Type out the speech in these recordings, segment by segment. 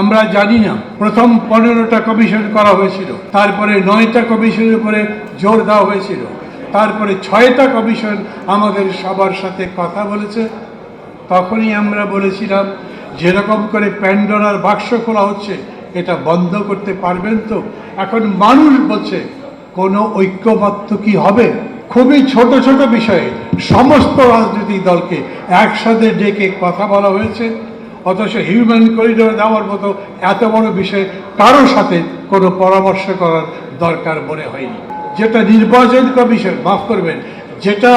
আমরা জানি না প্রথম 15টা কমিশন করা হয়েছিল, তারপরে 9টা কমিশনের উপরে জোর দেওয়া হয়েছিল, তারপরে 6টা কমিশন আমাদের সবার সাথে কথা বলেছে। তখনই আমরা বলেছিলাম যেরকম করে প্যান্ডোরার বাক্স খোলা হচ্ছে এটা বন্ধ করতে পারবেন তো। এখন মানুষ বলছে কোনো ঐক্যমত্য কি হবে? খুবই ছোট ছোট বিষয়ে সমস্ত রাজনৈতিক দলকে একসাথে ডেকে কথা বলা হয়েছে, অথচ হিউম্যান করিডোর দেওয়ার মতো এত বড় বিষয়ে কারোর সাথে কোনো পরামর্শ করার দরকার মনে হয়নি। যেটা নির্বাচন কমিশন, মাফ করবেন, যেটা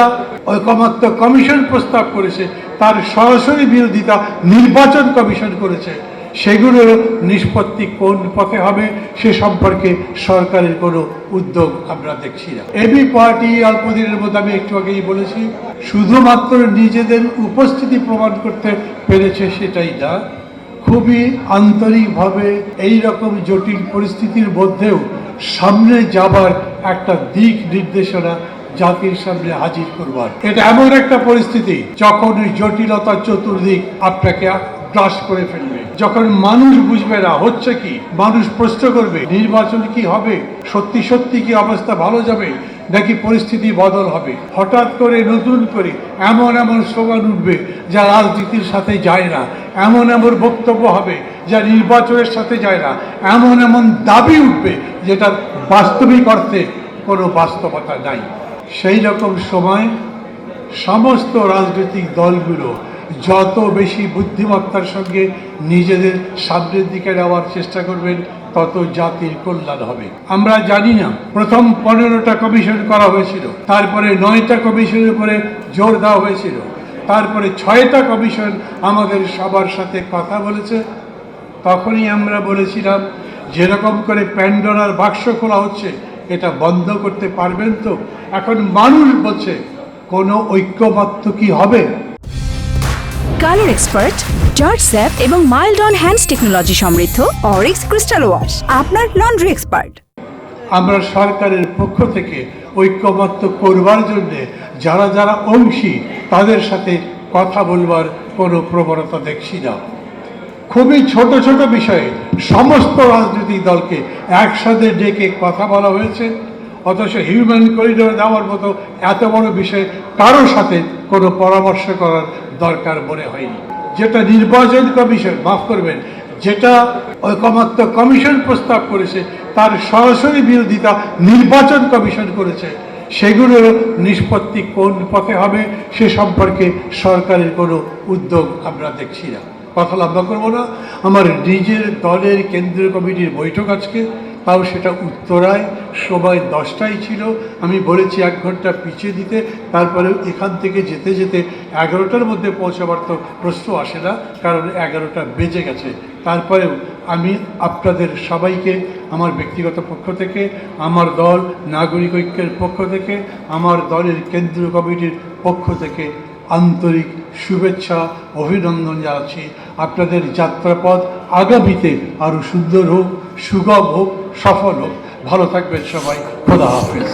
ঐকমত্য কমিশন প্রস্তাব করেছে তার সরাসরি বিরোধিতা নির্বাচন কমিশন করেছে। সেগুলোর নিষ্পত্তি কোন পথে হবে সে সম্পর্কে সরকারের কোনো উদ্যোগ আমরা দেখছি না। এবি পার্টি অল্প দিনের মধ্যে, আমি একটু আগেই বলেছি, শুধুমাত্র নিজেদের উপস্থিতি প্রমাণ করতে পেরেছে সেটাই না, খুবই আন্তরিকভাবে এই রকম জটিল পরিস্থিতির মধ্যেও সামনে যাবার একটা দিক নির্দেশনা জাতির সামনে হাজির করবার। এটা এমন একটা পরিস্থিতি যখন জটিলতা চতুর্দিক আপনাকে গ্রাস করে ফেলবে, যখন মানুষ বুঝবে না হচ্ছে কি, মানুষ প্রশ্ন করবে নির্বাচন কি হবে, সত্যি সত্যি কি অবস্থা ভালো যাবে নাকি পরিস্থিতি বদল হবে। হঠাৎ করে নতুন করে এমন এমন স্লোগান উঠবে যা রাজনীতির সাথে যায় না, এমন এমন বক্তব্য হবে যা নির্বাচনের সাথে যায় না, এমন এমন দাবি উঠবে যেটার বাস্তবিক অর্থে কোনো বাস্তবতা নাই। সেই রকম সময় সমস্ত রাজনৈতিক দলগুলো যত বেশি বুদ্ধিমত্তার সঙ্গে নিজেদের সামনের দিকে নেওয়ার চেষ্টা করবেন তত জাতির কল্যাণ হবে। আমরা জানি না প্রথম 15টা কমিশন করা হয়েছিল, তারপরে 9টা কমিশনের উপরে জোর দেওয়া হয়েছিল, তারপরে 6টা কমিশন আমাদের সবার সাথে কথা বলেছে। তখনই আমরা বলেছিলাম যেরকম করে প্যান্ডোরার বাক্স খোলা হচ্ছে এটা বন্ধ করতে পারবেন তো। এখন মানুষ বলছে কোনো ঐক্যমত্য কি হবে? কালার এক্সপার্ট, জর্জ স্যাপ এবং মাইল্ড অন হ্যান্ডস টেকনোলজি সমৃদ্ধ অরিক্স ক্রিস্টাল ওয়াশ আপনার লন্ড্রি এক্সপার্ট। আমরা সরকারের পক্ষ থেকে ঐক্যমত্য করবার জন্য যারা যারা অংশী তাদের সাথে কথা বলবার কোনো প্রবণতা দেখছি না। খুবই ছোট ছোট বিষয়ে সমস্ত রাজনৈতিক দলকে একসাথে ডেকে কথা বলা হয়েছে, অথচ হিউম্যান করিডোর দেওয়ার মতো এত বড় বিষয়ে কারোর সাথে কোনো পরামর্শ করার দরকার মনে হয়নি। যেটা নির্বাচন কমিশন, মাফ করবেন, যেটা ঐকমত্য কমিশন প্রস্তাব করেছে তার সরাসরি বিরোধিতা নির্বাচন কমিশন করেছে। সেগুলোর নিষ্পত্তি কোন পথে হবে সে সম্পর্কে সরকারের কোনো উদ্যোগ আমরা দেখছি না। কথা লম্বা করবো না। আমার নিজের দলের কেন্দ্রীয় কমিটির বৈঠক আজকে, তাও সেটা উত্তরায়, সময় 10টায় ছিল। আমি বলেছি 1 ঘন্টা পিছিয়ে দিতে, তারপরে এখান থেকে যেতে যেতে 11টার মধ্যে পৌঁছাবার তো প্রশ্ন আসে না, কারণ 11টা বেজে গেছে। তারপরেও আমি আপনাদের সবাইকে আমার ব্যক্তিগত পক্ষ থেকে, আমার দল নাগরিক ঐক্যের পক্ষ থেকে, আমার দলের কেন্দ্রীয় কমিটির পক্ষ থেকে আন্তরিক শুভেচ্ছা, অভিনন্দন জানাচ্ছি। আপনাদের যাত্রাপথ আগামীতে আরও সুন্দর হোক, সুগম হোক, সফল হোক। ভালো থাকবেন সবাই। খোদা হাফেজ।